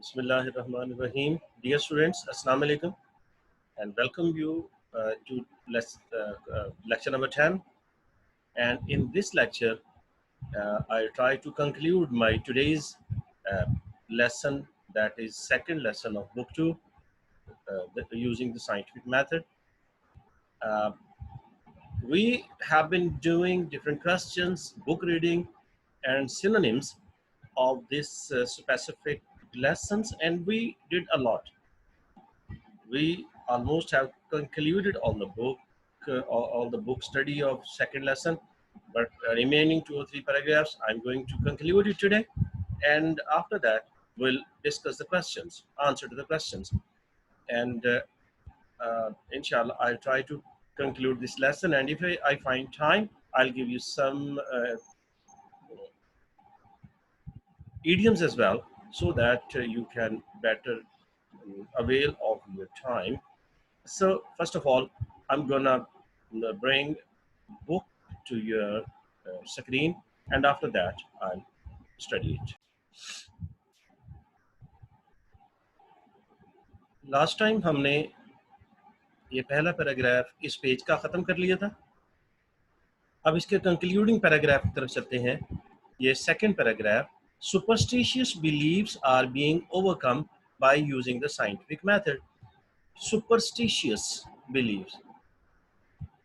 Bismillahirrahmanirrahim. Dear students, Assalamu alaikum and welcome you to lecture number 10. And in this lecture, I try to conclude my today's uh, lesson, that is second lesson of book 2, using the scientific method. Uh, we have been doing different questions, book reading, and synonyms of this specific lessons, and we did a lot. We almost have concluded all the book study of second lesson, but remaining 2 or 3 paragraphs I'm going to conclude it today, and after that we'll discuss the questions, answer to the questions, and inshallah I'll try to conclude this lesson, and if I find time I'll give you some idioms as well, so that you can better avail of your time. So first of all, I'm gonna bring book to your screen, and after that I'll study it. Last time हमने ये पहला paragraph इस page का ख़त्म कर लिया था. अब इसके कंक्लूडिंग पैराग्राफ की तरफ चलते हैं. ये second paragraph, superstitious believes are being overcome by using the scientific method. Superstitious believes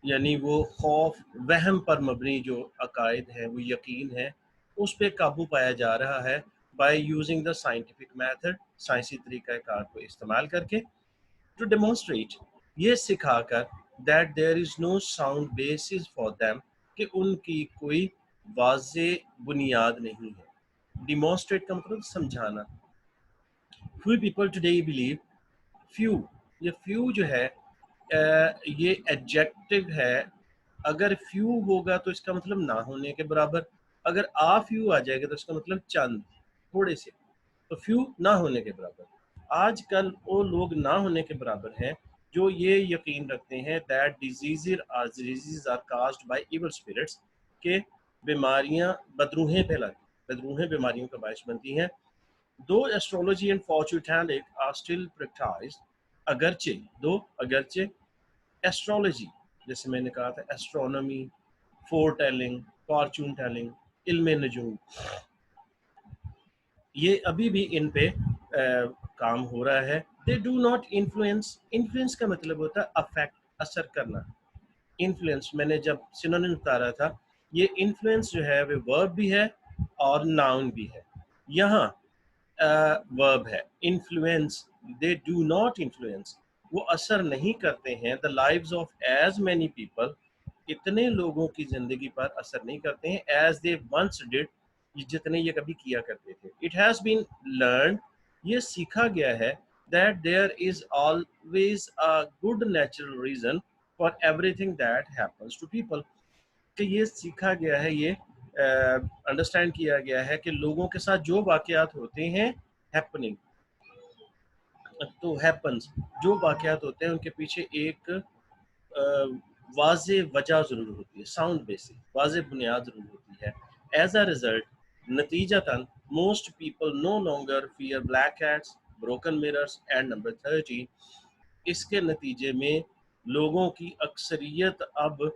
यानी वो खौफ, वहम पर मबनी जो अकायद है, वो यकीन है, उस पर काबू पाया जा रहा है by using the scientific method, साइंसी तरीक़ाकार को इस्तेमाल करके. टू डेमोन्स्ट्रेट, ये सिखाकर, that there is no sound basis for them, कि उनकी कोई वाज़े बुनियाद नहीं है. डिमॉन्स्ट्रेट का मतलब समझाना. Few people today believe, few, ये फ्यू जो है ये एडजेक्टिव है. अगर फ्यू होगा तो इसका मतलब ना होने के बराबर. अगर आ फ्यू आ जाएगा तो इसका मतलब चंद, थोड़े से. तो फ्यू ना होने के बराबर. आजकल वो लोग ना होने के बराबर हैं जो ये यकीन रखते हैं that disease are caused by evil spirits, के बीमारियां बदरूहें फैलाती, बदरूहें बीमारियों का बायस बनती हैं. Though astrology and fortune telling are still practised, अगरचे एस्ट्रोलॉजी, जैसे मैंने कहा था, astronomy, foretelling, fortune telling, इल्म नजूम, ये अभी भी इन पे काम हो रहा है. दे डू नॉट इन्फ्लुएंस. इन्फ्लुएंस का मतलब होता है अफेक्ट, असर करना. इन्फ्लुएंस मैंने जब सिनोनिम बता रहा था, ये इन्फ्लुएंस जो है वो वर्ब भी है और नाउन भी है. यहाँ वर्ब है. Influence, they do not influence, वो असर नहीं करते हैं. The lives of as many people, इतने लोगों की जिंदगी पर असर नहीं करते हैं. एज दे वंस डिड, जितने ये कभी किया करते थे. इट हैज बीन लर्न, ये सीखा गया है, that there is always a good natural reason for everything that happens to people, कि ये सीखा गया है, ये अंडरस्टैंड किया गया है कि लोगों के साथ जो वाकयात होते हैं, हैपनिंग तो हैपन्स, जो वाकयात होते हैं उनके पीछे एक वाज़े वजह ज़रूर होती है, साउंड बेसिक, वाज़े बुनियाद ज़रूर होती है. एज अ रिजल्ट, नतीजतन, most people know longer fear black cats, broken mirrors and number 30. इसके नतीजे में लोगों की अक्सरियत अब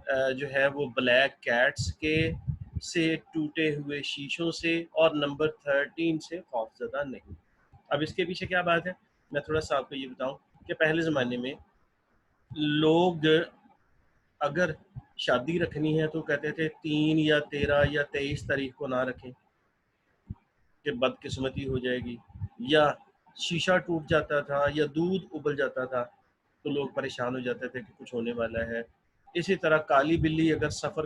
जो है वो ब्लैक कैट्स के से, टूटे हुए शीशों से और नंबर 13 से खौफजदा नहीं. अब इसके पीछे क्या बात है, मैं थोड़ा सा आपको ये बताऊं कि पहले ज़माने में लोग अगर शादी रखनी है तो कहते थे 3 या 13 या 23 तारीख को ना रखें कि बदकिस्मती हो जाएगी, या शीशा टूट जाता था या दूध उबल जाता था तो लोग परेशान हो जाते थे कि कुछ होने वाला है. इसी तरह काली बिल्ली अगर सफ़र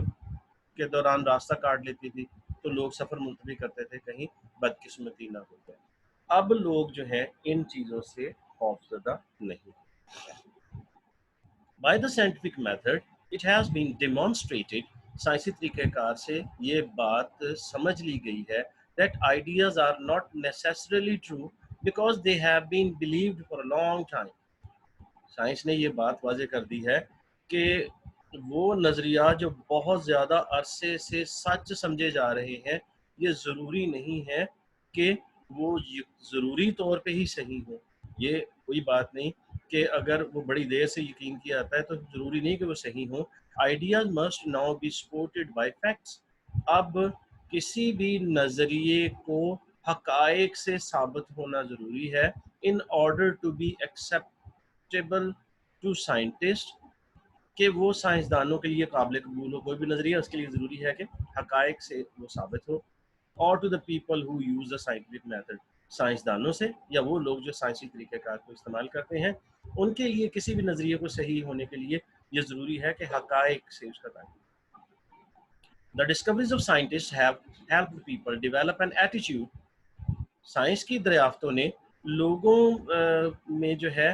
के दौरान रास्ता काट लेती थी तो लोग सफ़र मुलतवी करते थे कहीं बदकिस्मती ना हो जाए. अब लोग जो है इन चीज़ों से खौफजदा नहीं. By the scientific method, it has been demonstrated, साइंसी तरीक़ेकार से ये बात समझ ली गई है, that ideas are not necessarily true because they have been believed for a long time. Science ने ये बात वाज़े कर दी है कि वो नज़रिया जो बहुत ज़्यादा अरसे से सच समझे जा रहे हैं, ये ज़रूरी नहीं है कि वो ज़रूरी तौर पे ही सही हो। ये कोई बात नहीं कि अगर वो बड़ी देर से यकीन किया जाता है तो ज़रूरी नहीं कि वो सही हो। Ideas must now be supported by facts. अब किसी भी नज़रिए को हक़ाइक़ से साबित होना ज़रूरी है in order to be acceptable to scientist, कि वो साइंसदानों के लिए काबिल कबूल हो। कोई भी नज़रिया उसके लिए ज़रूरी है कि हक़ाइक़ से वो साबित हो। और to the people who use the scientific method, साइंसदानों से या वो लोग जो साइंसी तरीक़ेकार को इस्तेमाल करते हैं, उनके लिए किसी भी नज़रिए को सही होने के लिए ये ज़रूरी है कि हक़ाइक़ से उसका ताल्लुक। The discoveries of scientist have helped people develop an attitude. Science की दरियाफ्तों ने लोगों में जो है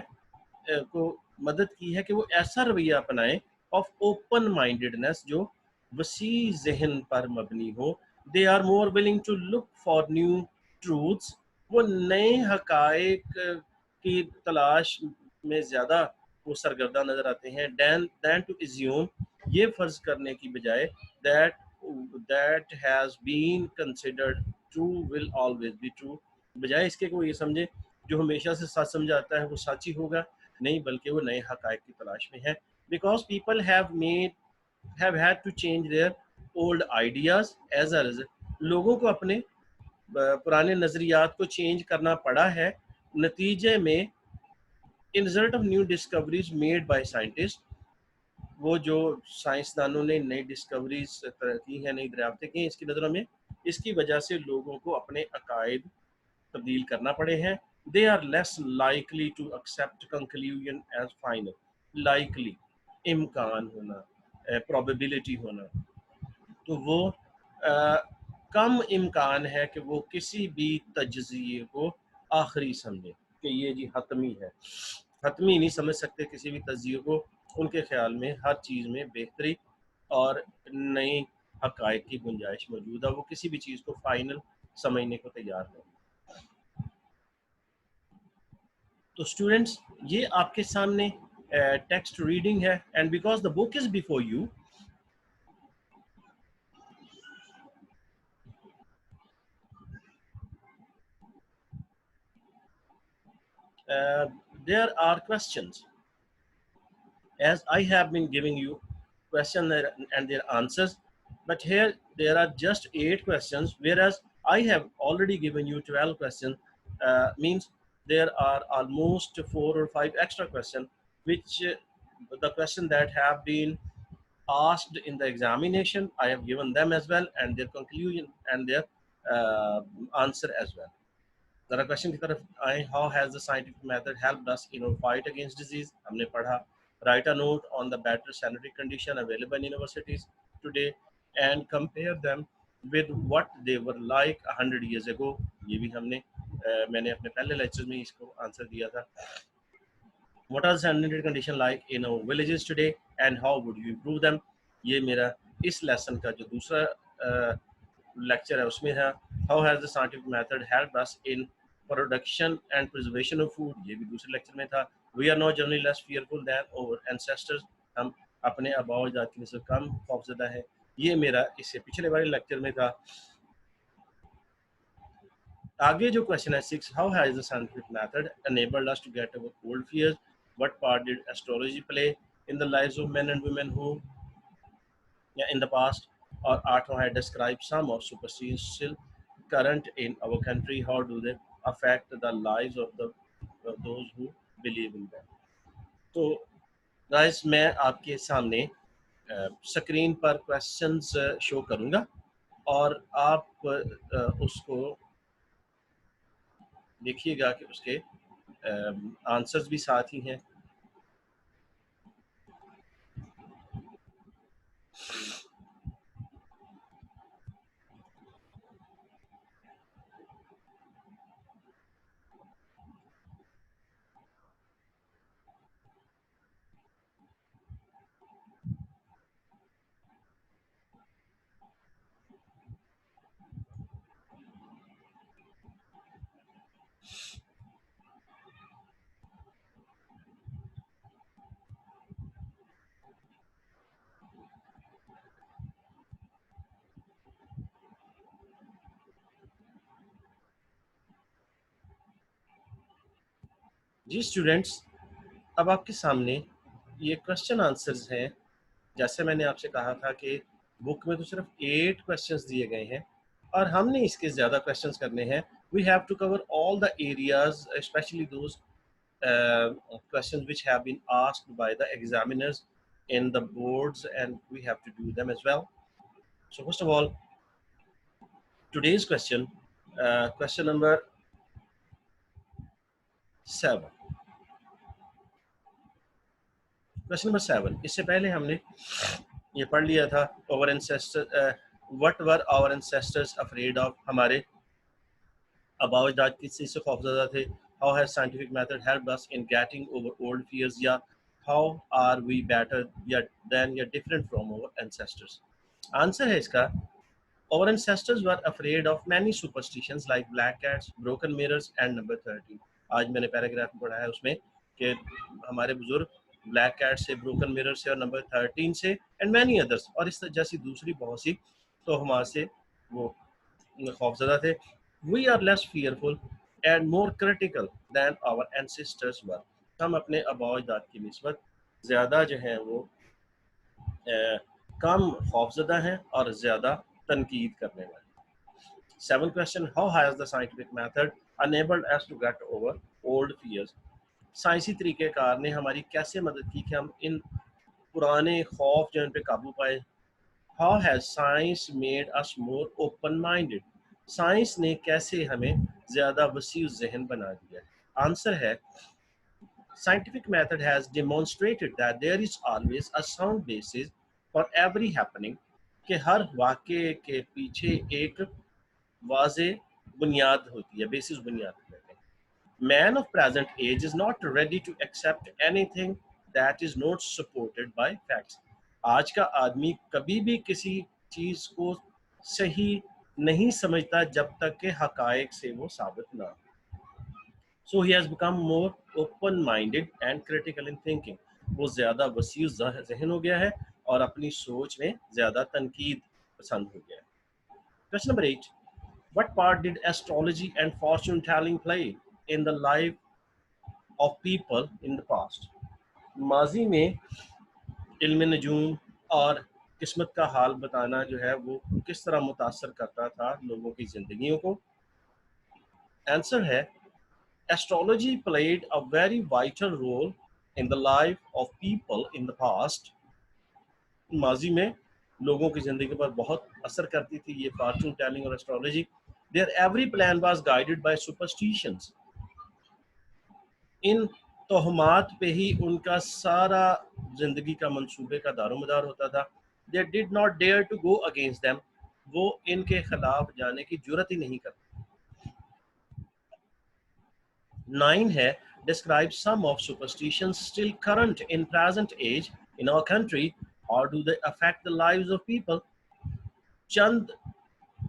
को मदद की है कि वो ऐसा रवैया अपनाएं ऑफ ओपन माइंडेडनेस जो वसी जहन पर मबनी हो। They are more willing to look for new truths. वो नए हकायक की तलाश में ज़्यादा वो सरगर्दा नज़र आते हैं। दैन टू एज्यूम, ये फ़र्ज़ करने की बजाय that that has been considered true will always be true. बजाय इसके को ये समझे जो हमेशा से सच समझा आता है वो सच ही होगा, नहीं बल्कि वो नए हकायक की तलाश में है। Because people have had to change their old ideas as a result. लोगों को अपने पुराने नज़रियात को चेंज करना पड़ा है नतीजे में, इन result of new discoveries made by scientist. वो जो साइंसदानों ने नई डिस्कवरीज की हैं, नई दरियाफ्तें की हैं इसकी नज़रों में, इसकी वजह से लोगों को अपने अकायद तब्दील करना पड़े हैं। They are less likely to accept conclusion as final. Likely, इम्कान होना, प्रोबेबिलिटी होना, तो वो कम इम्कान है कि वो किसी भी तजज़िये को आखिरी समझे कि ये जी हतमी है। हतमी नहीं समझ सकते किसी भी तजज़िये को। उनके ख्याल में हर चीज़ में बेहतरी और नई हकायक की गुंजाइश मौजूद है। वो किसी भी चीज़ को फाइनल समझने को तैयार है। तो स्टूडेंट्स, ये आपके सामने टेक्स्ट रीडिंग है, and because the book is before you, there are questions, as I have been giving you questions and their answers, but here there are just 8 questions, whereas I have already given you 12 questions. Means there are almost 4 or 5 extra questions, which the question that have been asked in the examination, I have given them as well, and their conclusion and their uh, answer as well. जरा question की तरफ आए। How has the scientific method helped us in our fight against disease, हमने पढ़ा। Write a note on the better sanitary condition available in universities today and compare them with what they were like 100 years ago। ये भी हमने मैंने अपने पहले lecture में इसको आंसर दिया था। What are the sanitary condition like in our villages today and how would you improve them? ये मेरा इस लेसन का जो दूसरा लेक्चर है उसमें है। How has the scientific method helped us in production and preservation of food? ये भी दूसरे लेक्चर में था। We are now generally less fearful than our ancestors। हम अपने आबाओ अजदाद की नस्ल कम खौफजदा है। ये मेरा इससे पिछले वाले लेक्चर में था। आगे जो क्वेश्चन है 6, how has the scientific method enabled us to get over old fears? What part did astrology play in the lives of men and women who, yeah, in the past? Or Arthur had described some of superstitions still current in our country. How do they affect the lives of those who believe in them? तो guys, मैं आपके सामने screen पर questions show करूंगा और आप उसको देखिएगा कि उसके आंसर्स भी साथ ही हैं। जी स्टूडेंट्स, अब आपके सामने ये क्वेश्चन आंसर्स हैं। जैसे मैंने आपसे कहा था कि बुक में तो सिर्फ 8 क्वेश्चंस दिए गए हैं और हमने इसके ज़्यादा क्वेश्चंस करने हैं। We have to cover all the areas, specially those questions which have been asked by the examiners in the boards, and we have to do them as well. So first of all, today's question, question number 7. Question number 7, इससे पहले हमने ये पढ़ लिया था our ancestors, what were our ancestors afraid of, हमारे आबाओ अजदाद किस चीज़ से खौफजदा थे। how has scientific method helped us in getting over old fears, या how are we better than या different from our ancestors। Answer है इसका, our ancestors were afraid of many superstitions like black cats, broken mirrors and number 13। आज मैंने paragraph में पढ़ा है उसमें कि हमारे बुजुर्ग ब्लैक कैट से, ब्रोकन मिरर से और नंबर 13 से एंड मैनी अदर्स, और इस जैसी दूसरी बहुत सी तो हमारे से वो खौफजदा थे। We are less fearful and more critical than our ancestors were. हम अपने आबाओ अजदाद की निस्बत ज़्यादा जो हैं वो कम खौफजदा हैं और ज़्यादा तनकीद करने वाले। 7 question, how has the scientific method enabled us to get over old fears। साइंसी तरीक़ेकार ने हमारी कैसे मदद की कि हम इन पुराने खौफ जो इन पे काबू पाए। How has science made us more open minded. Science ने कैसे हमें ज़्यादा वसी ज़हन बना दिया। आंसर है, scientific method has demonstrated that there is always a sound basis for every happening, कि हर वाक़े के पीछे एक वाज़े बुनियाद होती है, बेसिस बुनियाद कहते हैं। Man of present age is not ready to accept anything that is not supported by facts. आज का आदमी कभी भी किसी चीज़ को सही नहीं समझता जब तक कि हकायक से वो साबित ना हो। So he has become more open-minded and critical in thinking। वो ज़्यादा वसी ज़हन हो गया है और अपनी सोच में ज़्यादा तनकीद पसंद हो गया है। Question number 8. What part did astrology and fortune telling play in the life of people in the past? माजी में इल्म नजूम और किस्मत का हाल बताना जो है वो किस तरह मुतासर करता था लोगों की ज़िंदगियों को। आंसर है, astrology played a very vital role in the life of people in the past। माजी में लोगों की ज़िंदगी पर बहुत असर करती थी ये फॉर्चून टेलिंग और astrology. Their every plan was guided by superstitions। इन तोहमात पे ही उनका सारा जिंदगी का मंसूबे का दारोमदार होता था। They did not dare to go against them। वो इनके खिलाफ जाने की जुर्रत ही नहीं करते। 9 है, describe some of superstitions still current in present age in our country। How do they affect the lives of people। चंद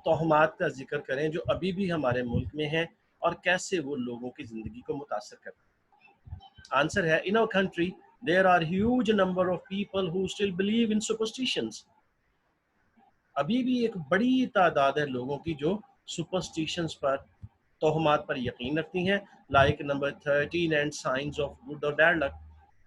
तोहमात का जिक्र करें जो अभी भी हमारे मुल्क में हैं और कैसे वो लोगों की ज़िंदगी को मुतासर करते हैं। आंसर है, in our country there are huge number of people who still believe in superstitions. अभी भी एक बड़ी तादाद है लोगों की जो सुपरस्टिशंस पर, तोहमात पर यकीन रखती हैं। Like number 13 and science of good और बैड लक।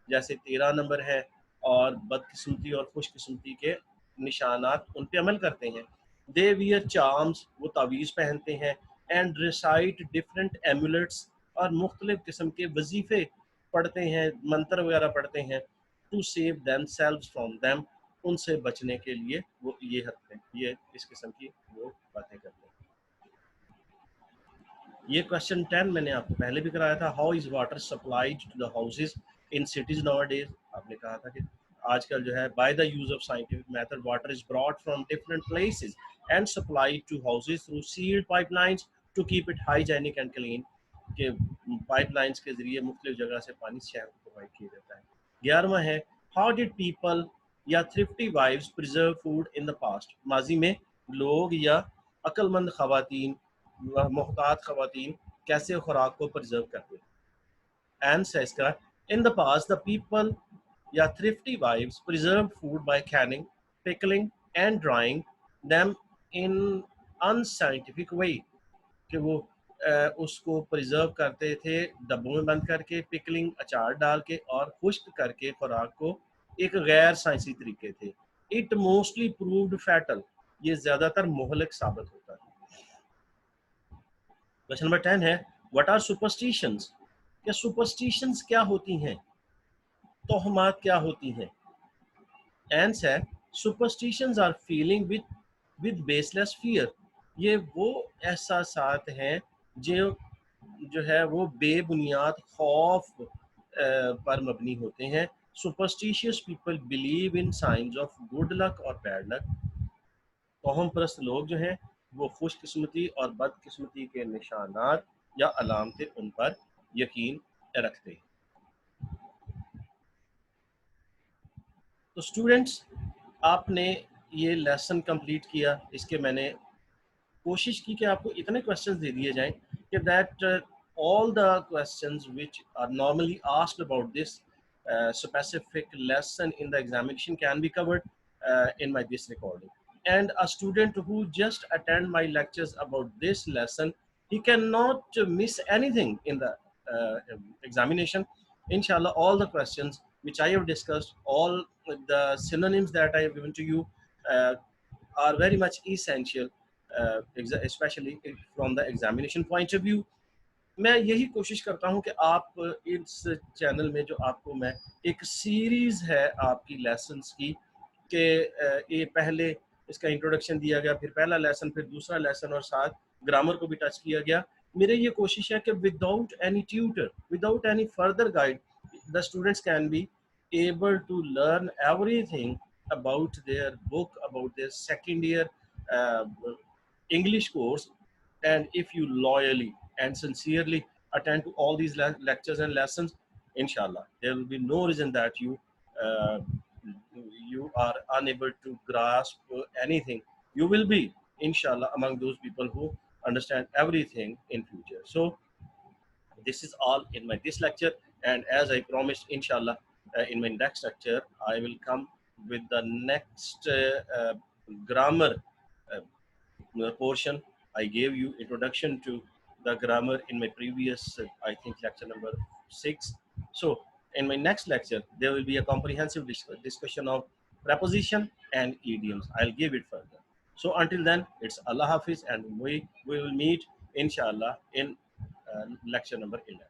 जैसे 13 नंबर है और बदकिस्मती और खुशकिस्मती के निशानात उन पे अमल करते हैं। दे वियर चार्म्स, वो तावीज़ पहनते हैं। एंड रिसाइट डिफरेंट एमुलेट्स, और मुख्तलिफ किस्म के वजीफ़े पढ़ते हैं, मंत्र वगैरह पढ़ते हैं। To save themselves from them, उनसे बचने के लिए वो ये हरकतें, ये इस किस्म की वो बातें करते हैं। ये क्वेश्चन 10 मैंने आपको पहले भी कराया था। How is water supplied to the houses in cities nowadays. आपने कहा था कि आजकल जो है by the use of scientific method water is brought from different places and supplied to houses through sealed pipelines to keep it hygienic and clean. के pipelines के जरिए मुख्तलिफ जगह से पानी शहर को प्रोवाइड किया जाता है। 11वां है, हाउ डिड पीपल या thrifty wives preserve food in the past. माजी में लोग या अक्लमंद खवातीन, मोहतात खवातीन कैसे खुराक को प्रिजर्व करते हैं। आंसर इसका, in the past the people या thrifty wives preserved food by canning, pickling and drying them in unscientific way। कि वो उसको प्रिजर्व करते थे डब्बों में बंद करके, पिकलिंग अचार डाल के और खुश्क करके खुराक को, एक गैर साइंसी तरीके थे। इट मोस्टली प्रूव्ड फैटल, ये ज़्यादातर मोहलक साबित होता है। क्वेश्चन नंबर 10 है, व्हाट आर सुपरस्टिशंस? क्या सुपरस्टिशंस क्या होती हैं? तोहमात क्या होती हैं? एंस है, superstitions are feeling with baseless fear. ये वो एहसासात हैं जो जो है वो बेबुनियाद खौफ पर मबनी होते हैं। Superstitious people believe in science of good luck और बैड लक। तोहम परस्त लोग जो हैं वो खुशकिस्मती और बदकिस्मती के निशानात या अलामतें उन पर यकीन रखते हैं। तो स्टूडेंट्स, आपने ये लेसन कंप्लीट किया। इसके मैंने कोशिश की कि आपको इतने क्वेश्चंस दे दिए जाएं कि that all the questions which are normally asked about this specific lesson in the examination can be covered in my this recording. And a student who just attend my lectures about this lesson, he cannot miss anything in the examination. Inshallah, all the questions which I have discussed, all the synonyms that I have given to you are very much essential, especially from the examination point of view. मैं यही कोशिश करता हूं कि आप इस channel में जो आपको मैं एक सीरीज है आपकी लेसन्स की कि ये पहले इसका इंट्रोडक्शन दिया गया, फिर पहला लेसन, फिर दूसरा लेसन और साथ ग्रामर को भी टच किया गया। मेरी ये कोशिश है कि without any tutor, without any further guide, the students can be able to learn everything about their book, about their second year English course. And if you loyally and sincerely attend to all these lectures and lessons, inshallah, there will be no reason that uh, you are unable to grasp anything. You will be, inshallah, among those people who understand everything in future. So this is all in my this lecture, and as I promised, inshallah, in my next lecture I will come with the next grammar portion. I gave you introduction to the grammar in my previous, I think, lecture number 6. So in my next lecture, there will be a comprehensive discussion of preposition and idioms. I'll give it further. So until then, it's Allah Hafiz, and we will meet, inshallah, in lecture number 11.